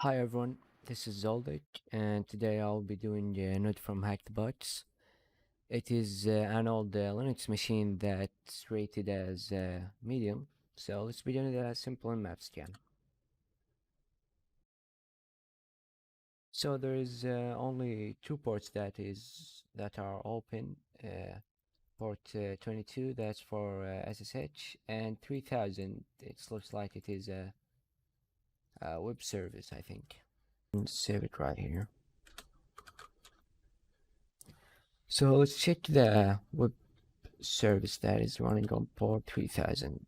Hi everyone, this is Zoldik, and today I'll be doing a node from HTB. It is an old Linux machine that's rated as medium, so let's begin with a simple map scan. So there is only two ports that are open. Port 22, that's for SSH, and 3000. It looks like it is a web service, I think. Let's save it right here. So let's check the web service that is running on port 3000.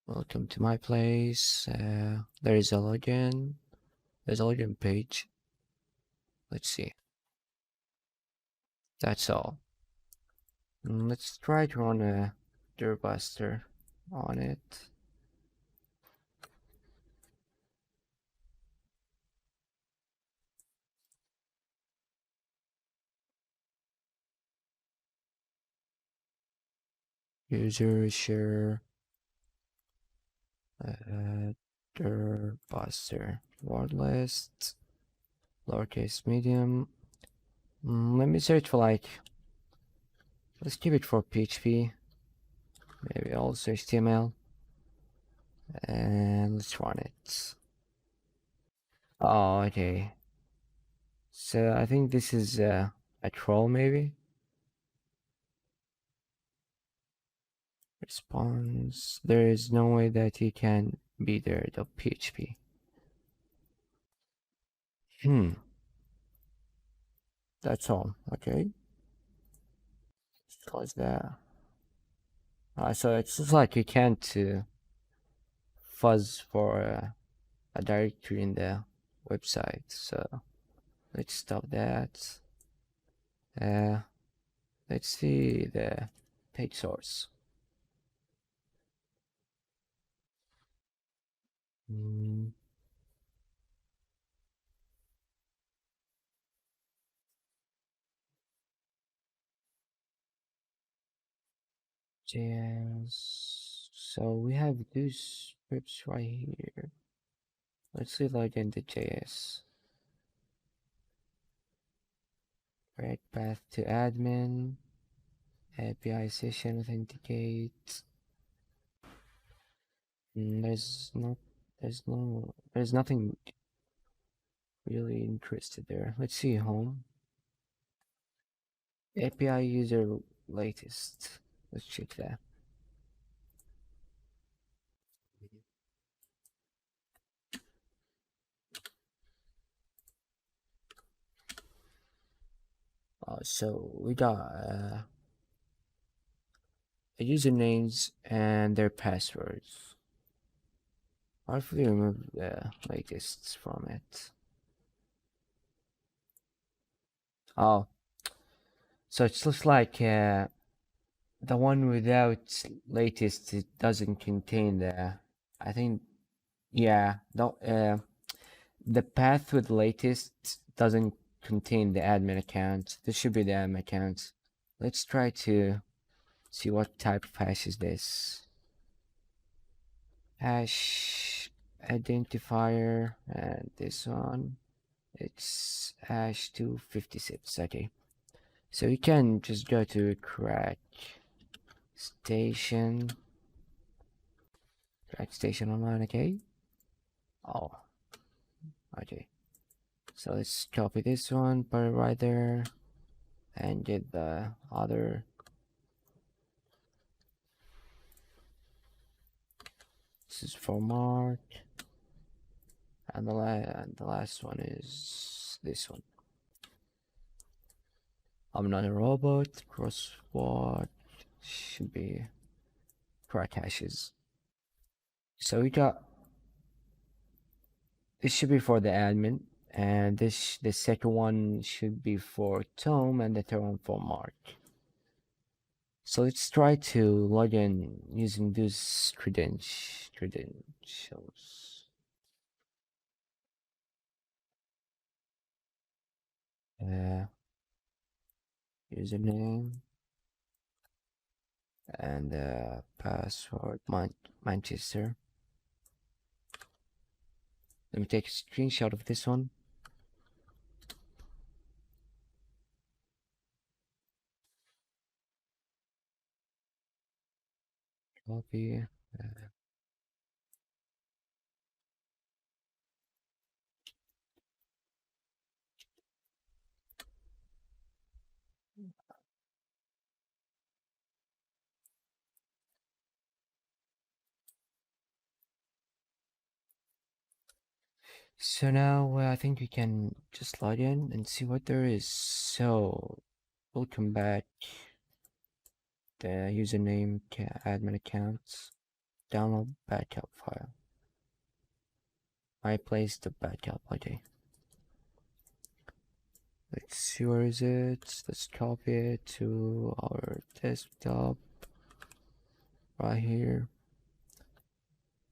Welcome to my place. There is a login. There's a login page. Let's see. That's all. Let's try to run a Durbuster on it. User share Durbuster word list lowercase medium. Let me search for let's keep it for PHP, maybe also HTML, and let's run it. Oh, okay. So I think this is a troll, maybe. Response. There is no way that he can be there. .php. That's all. Okay. Let's close that. So it's just like you can't fuzz for a directory in the website. So let's stop that. Let's see the page source. JS. So we have these scripts right here. Let's see log into JS. Right path to admin. API session authenticate. There's nothing really interested there. Let's see home. API user latest. Let's check that. So we got the usernames and their passwords. Hopefully remove the latest from it. Oh, so it looks like the one without latest, it doesn't contain I think, yeah, the path with latest doesn't contain the admin account. This should be the admin account. Let's try to see what type of hash is this. Hash identifier, and this one, it's hash 256. Okay, so you can just go to crack station online. Okay. Oh, okay, so let's copy this one, put it right there, and get the other. This is for Mark, and the last one is this one. I'm not a robot. Crossword should be crack hashes. So we got, this should be for the admin, and the second one should be for Tom, and the third one for Mark. So let's try to log in using these credentials. Username. and password Manchester. Let me take a screenshot of this one. Copy. So now I think we can just log in and see what there is. So welcome back. The username admin accounts. Download backup file. I placed the backup. Okay. Let's see, where is it? Let's copy it to our desktop right here.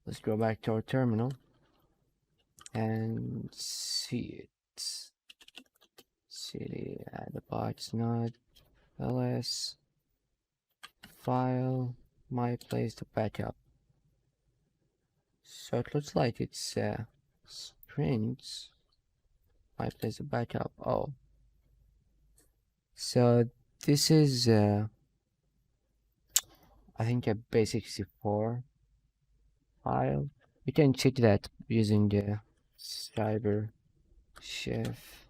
Let's go back to our terminal and see it. Cd add the box not ls file my place to backup. So it looks like it's strings my place to backup. Oh, so this is I think a basic64 file. We can check that using the cyber chef.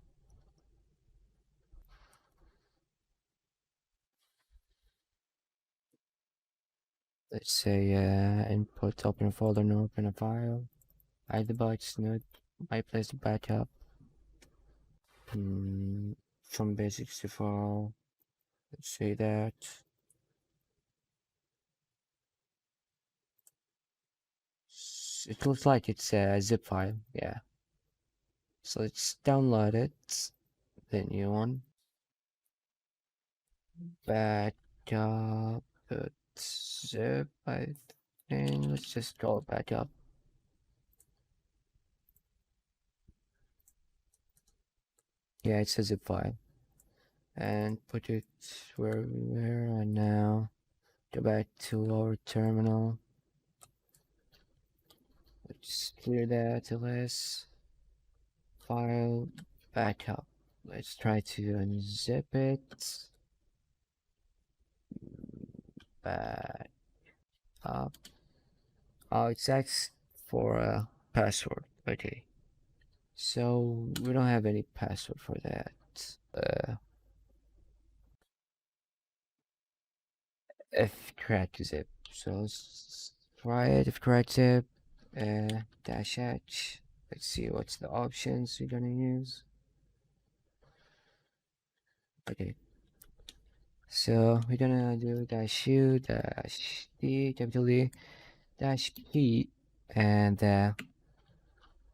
Let's say input open a folder and open a file. Hide the box node. My place to backup. From basic64. Let's say that. It looks like it's a zip file. Yeah. So let's download it. The new one. Backup. Zip. I think. Let's just call it backup. Yeah, it's a zip file. And put it where we were, and now go back to our terminal. Let's clear that ls file backup. Let's try to unzip it. Back up. Oh, it's asks for a password. Okay. So we don't have any password for that. If crack zip. So let's try it. If crack zip, dash h. Let's see what's the options we're gonna use. Okay. So we're gonna do dash u dash d capital D dash p and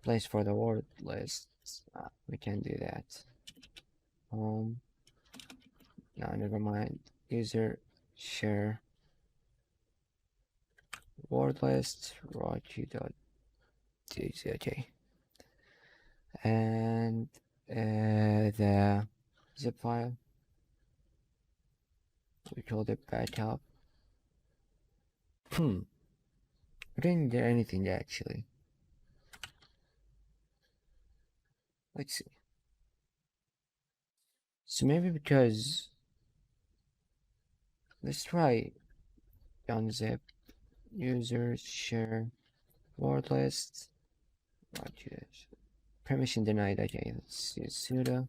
place for the word list. We can do that. No, never mind. User share word list rocky.txt. Okay. And the zip file, we called it backup. We didn't get anything actually. Let's see. So maybe because, let's try unzip user share word list. Permission denied. Okay, let's use sudo.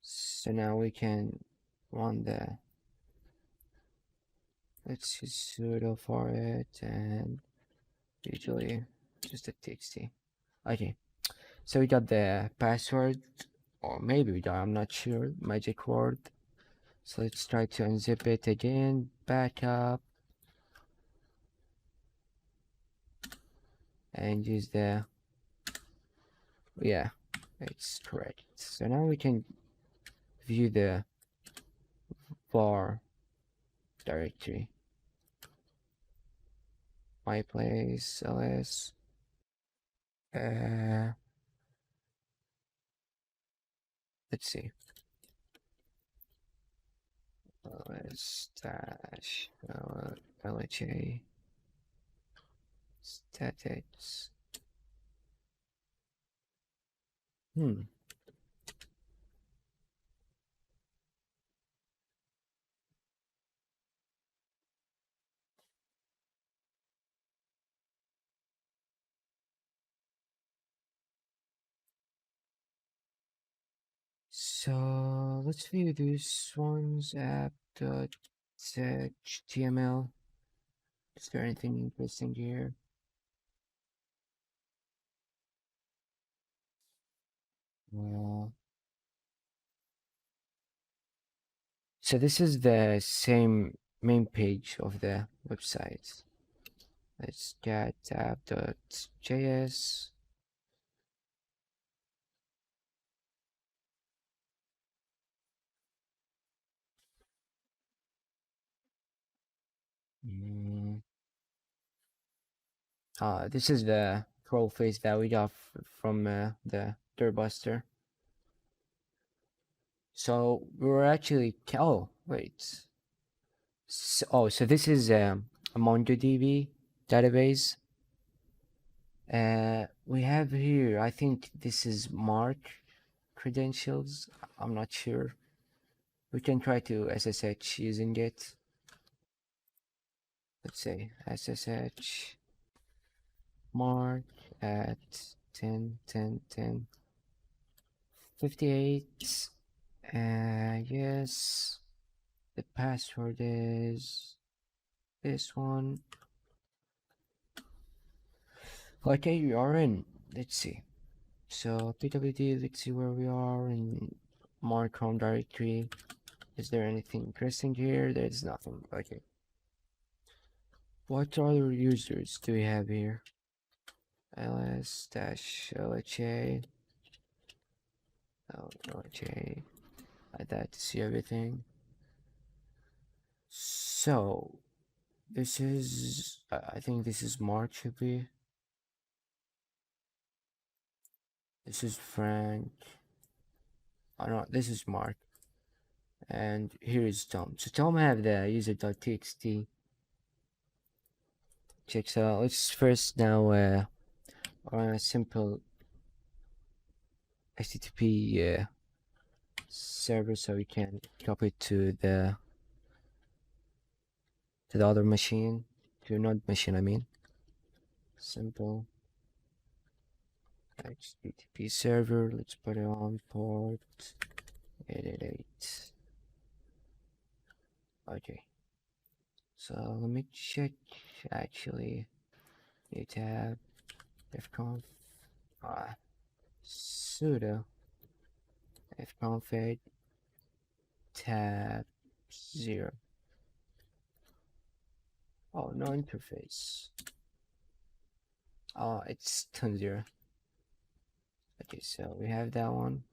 So now we can run the, let's use sudo for it, and usually just a txt. Okay, so we got the password, or maybe we don't, I'm not sure, magic word. So let's try to unzip it again, backup, and use the, yeah, it's correct. So now we can view the var directory, my place ls, let's see. stash LHA statics. So let's view this one's app.html. Is there anything interesting here? Well, so this is the same main page of the website. Let's get app.js. Mm. This is the troll face that we got from the Durbuster. So we're actually oh wait. So this is a MongoDB database. We have here. I think this is Mark credentials. I'm not sure. We can try to SSH using it. Let's say SSH Mark at 10 10 10 58. Yes, the password is this one. Okay, we are in. Let's see. So pwd, let's see where we are in Mark home directory. Is there anything interesting here? There's nothing. Okay. What other users do we have here? ls-lha lha like that to see everything. So this is I think this is Mark should be. This is Frank. Oh no, this is Mark. And here is Tom. So Tom have the user.txt. Check. So let's first now run a simple HTTP server so we can copy it to the other machine, to node machine. I mean, simple HTTP server. Let's put it on port 888. Okay. So let me check. Actually, new tab fconf sudo fconfig tab 0. Oh, no interface. Oh, it's ton 0. Okay, so we have that one.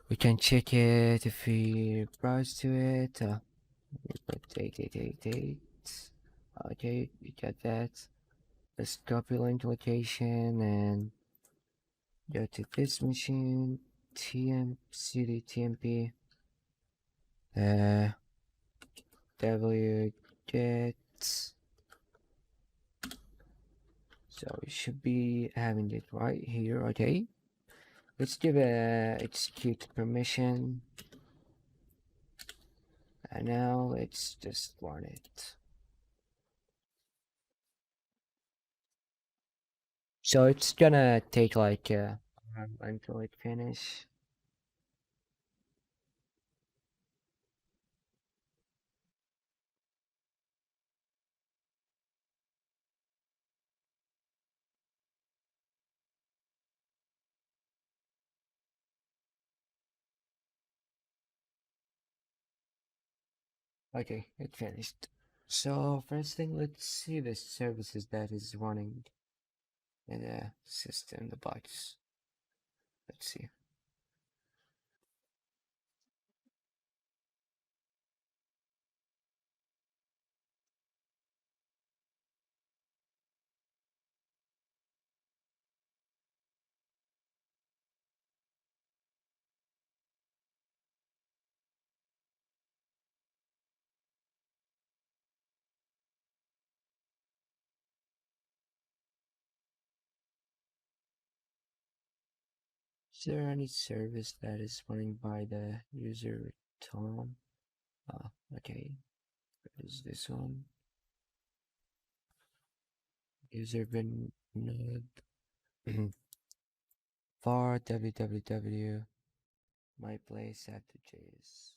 We can check it if we browse to it. We put 8888. Okay, we got that. Let's copy link location and go to this machine. cd tmp w get. So we should be having it right here. Okay, let's give a execute permission, and now let's just run it. So it's gonna take like until it finish. Okay, it finished. So first thing, let's see the services that is running in the system, the box. Let's see. there any service that is running by the user Tom? Okay. What is this one? User bin node var www my place after JS.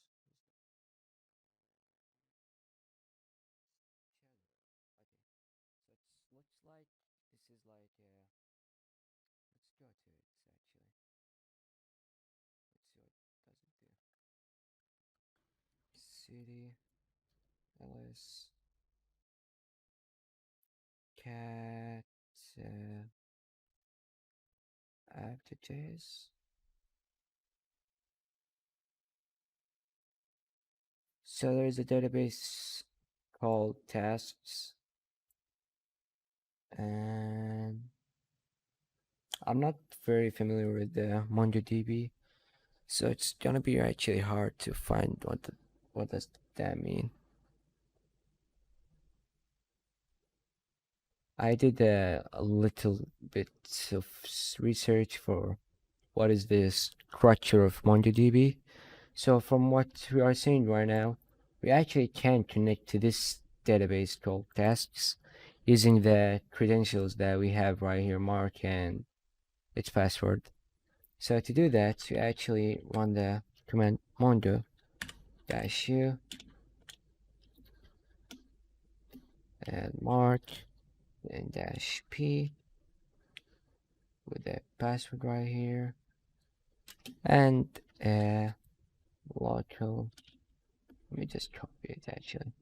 So it looks like this is like let's go to it actually. Let's see what does it do. City ls cat after JS. So there's a database called tasks, and I'm not very familiar with the MongoDB, so it's gonna be actually hard to find what does that mean. I did a little bit of research for what is the structure of MongoDB. So from what we are seeing right now, we actually can connect to this database called tasks using the credentials that we have right here, Mark and its password. So to do that, we actually run the command mondo -u and mark and -p with the password right here, and local, let me just copy it actually,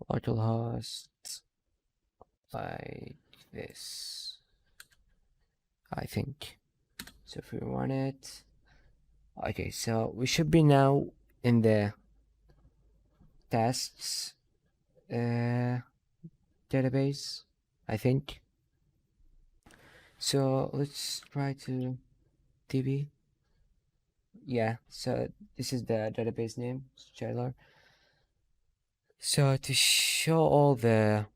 localhost like this, I think. So if we run it, okay, so we should be now in the tasks database, I think. So let's try to DB. Yeah, so this is the database name, Scheller. So to show all the,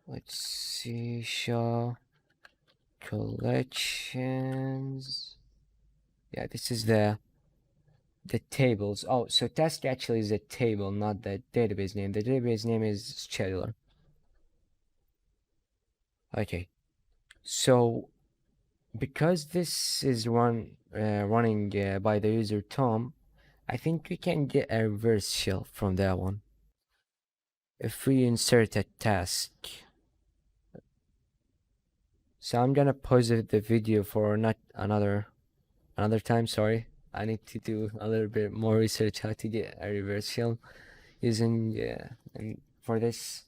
let's see, show collections. Yeah, this is the tables. Oh, so task actually is a table, not the database name. The database name is scheduler. Okay, so because this is running by the user Tom, I think we can get a reverse shell from that one. If we insert a task. So I'm gonna pause the video for not another time, sorry. I need to do a little bit more research how to get a reverse shell using and for this.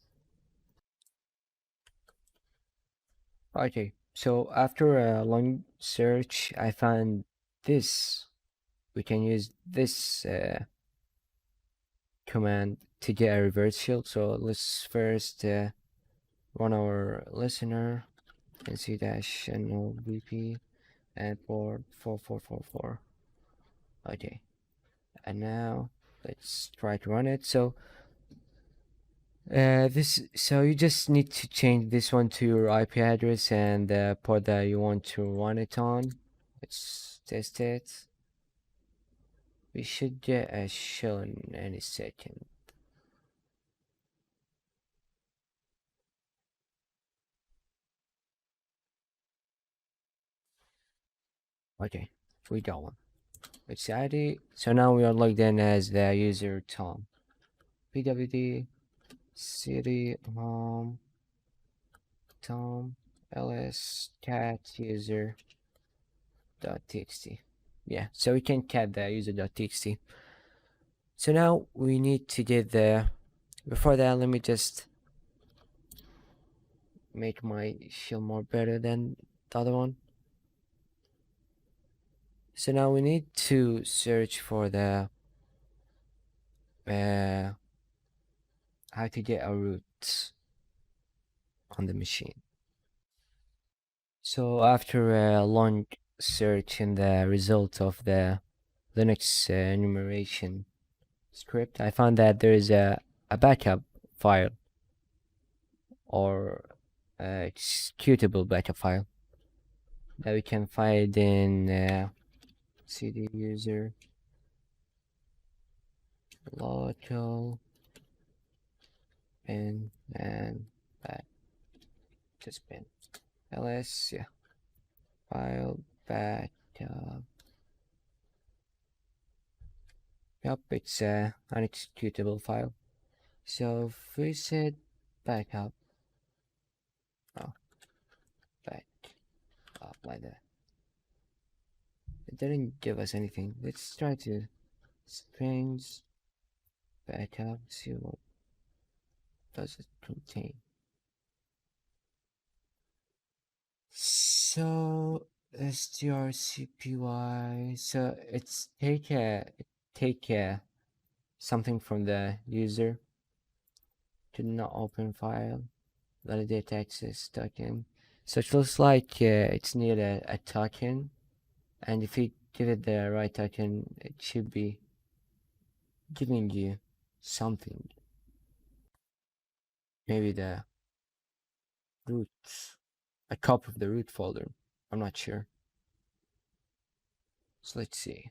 Okay, so after a long search, I found this. We can use this command to get a reverse shell. So let's first run our listener nc-nobp and port 4444. Okay, and now let's try to run it. So so you just need to change this one to your IP address and the port that you want to run it on. Let's test it. We should get a shell in any second. Okay, we got one. It's ID. So now we are logged in as the user Tom. pwd city Tom ls cat user .txt. Yeah, so we can cat the user.txt. So now we need to get the, before that, let me just make my shell more better than the other one. So now we need to search for the how to get a root on the machine. So after a long search in the result of the Linux enumeration script, I found that there is a backup file, or executable backup file. that we can find in cd user local bin and back just bin ls, yeah, file backup. Yep, it's an executable file. So if we said backup, oh, back up like that. It didn't give us anything. Let's try to strings backup, see what does it contain. So strcpy, so it's take something from the user to not open file, validate access token. So it looks like it's near a token, and if you give it the right token, it should be giving you something. Maybe the root, a copy of the root folder. I'm not sure. So let's see.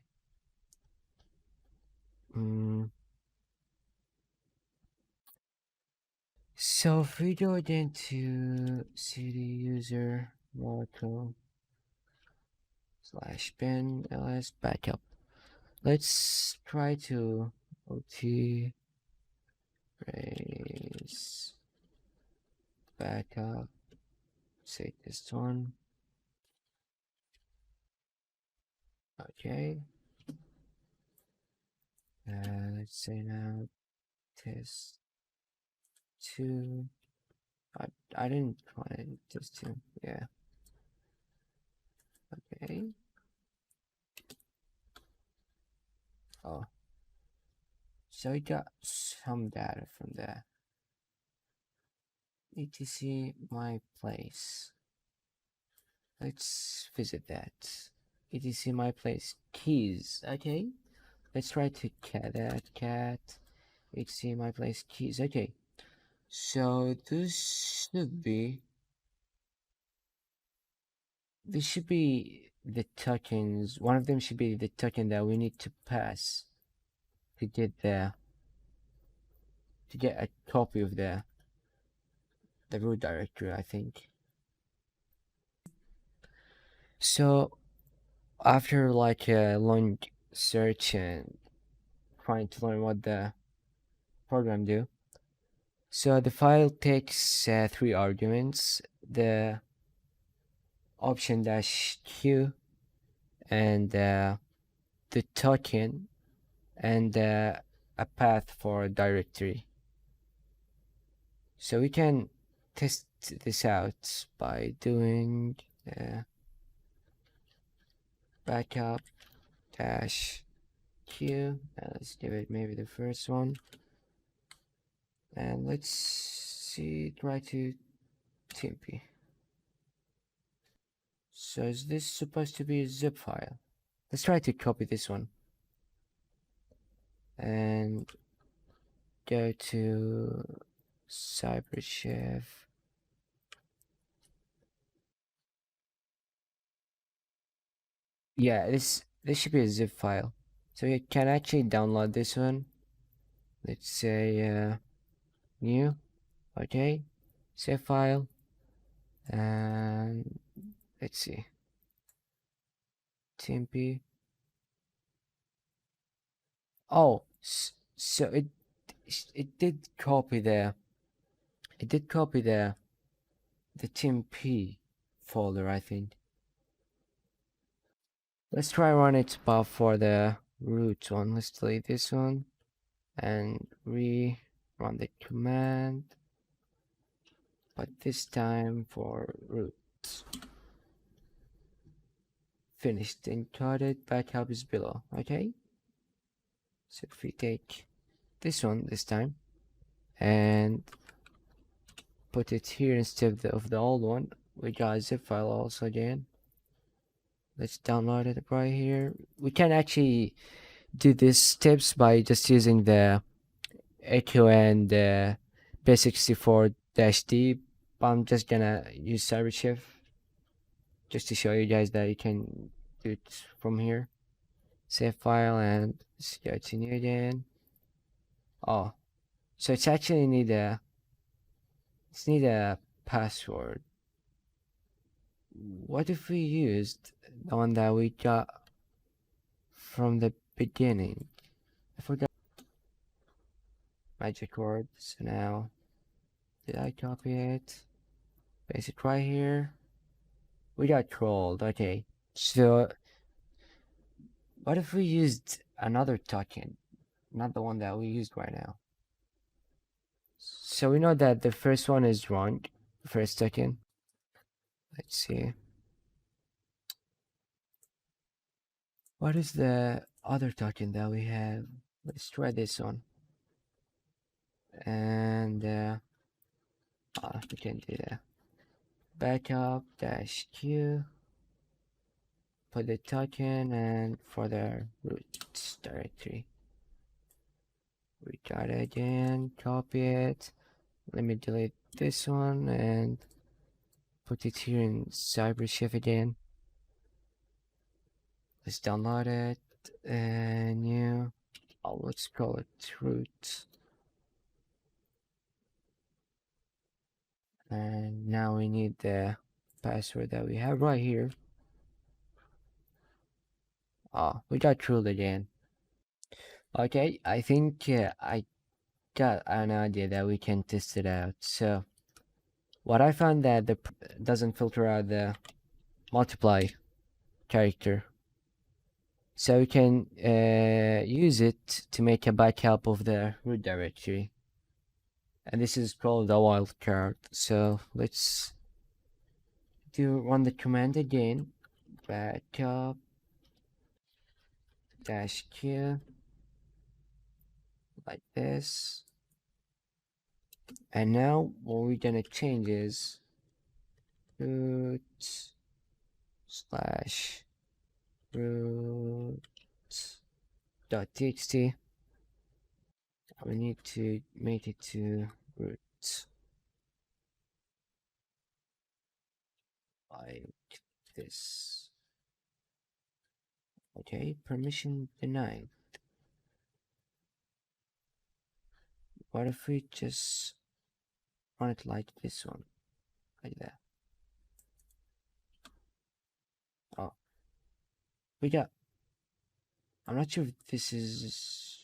So if we go into cd user local /bin ls backup, let's try to ot raise backup, say this one. Okay, let's say now test 2. I didn't want it, test 2, yeah. Okay. Oh, so we got some data from there. etc my place. Let's visit that. etc my place keys. Okay, let's try to cat that cat etc my place keys. Okay, so this should be the tokens. One of them should be the token that we need to pass to get a copy of the root directory, I think. So after like a long search and trying to learn what the program do, so the file takes 3 arguments: the option dash q, and the token, and a path for a directory. So we can test this out by doing backup dash q. Let's give it maybe the first one, and let's see, try to tmp. So is this supposed to be a zip file? Let's try to copy this one and go to CyberChef. Yeah, this should be a zip file. So you can actually download this one. Let's say new. Okay, save file, and let's see, tmp. Oh, so it did copy the tmp folder, I think. Let's try run it, but for the root one, let's delete this one and rerun the command, but this time for root. Finished encoded, backup is below. Okay, so if we take this one this time and put it here instead of the old one, we got a zip file also again. Let's download it right here. We can actually do these steps by just using the echo and base64-d, but I'm just gonna use CyberChef. just to show you guys that you can do it from here. Save file and let's go to new again. Oh, so it's actually need a password. What if we used the one that we got from the beginning? I forgot magic word. So now, did I copy it? Paste it right here. We got trolled. Okay. So what if we used another token, not the one that we used right now? So we know that the first one is wrong. First token. Let's see. What is the other token that we have? Let's try this one. And we can do that. Backup dash Q. Put the token and for the root directory. We got it again. Copy it. Let me delete this one and put it here in CyberChef again. Let's download it. And new. Oh, let's call it root. And now we need the password that we have right here. Oh, we got trolled again. Okay, I think I got an idea that we can test it out. So what I found that the doesn't filter out the multiply character. So we can use it to make a backup of the root directory. And this is called a wildcard. So let's run the command again. Backup dash Q like this. And now what we're gonna change is root slash root dot txt. We need to make it to root like this. Okay, permission denied. What if we just run it like this one, like that? Oh, we got. I'm not sure if this is.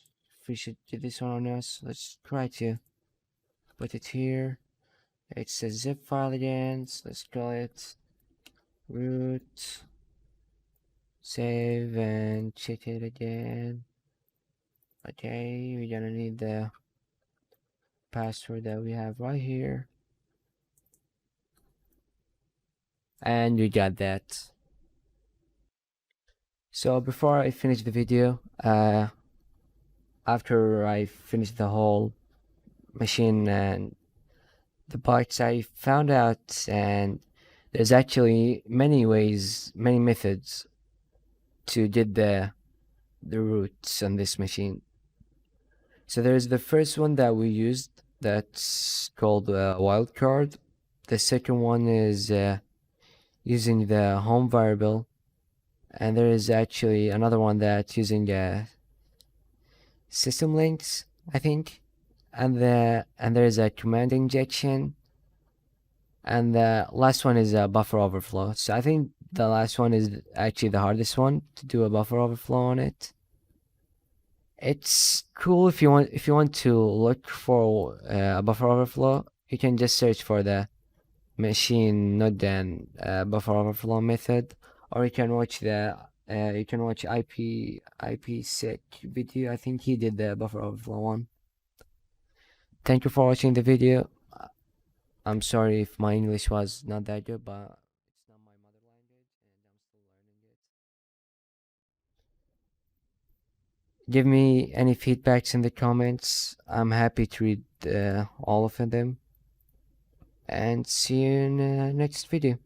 If we should do this one on us. Let's try to put it here. It's a zip file again. So let's call it root. Save and check it again. Okay, we're gonna need the password that we have right here. And we got that. So before I finish the video, after I finished the whole machine and the parts, I found out and there's actually many ways, many methods to get the roots on this machine. So there's the first one that we used, that's called wildcard. The second one is using the home variable, and there is actually another one that's using system links, I think, and there is a command injection, and the last one is a buffer overflow. So I think the last one is actually the hardest one to do a buffer overflow on it. It's cool if you want to look for a buffer overflow. You can just search for the machine node and buffer overflow method, or you can watch the IPsec video. I think he did the buffer overflow one. Thank you for watching the video. I'm sorry if my English was not that good, but it's not my mother language and I'm still learning it. Give me any feedbacks in the comments. I'm happy to read all of them. And see you in the next video.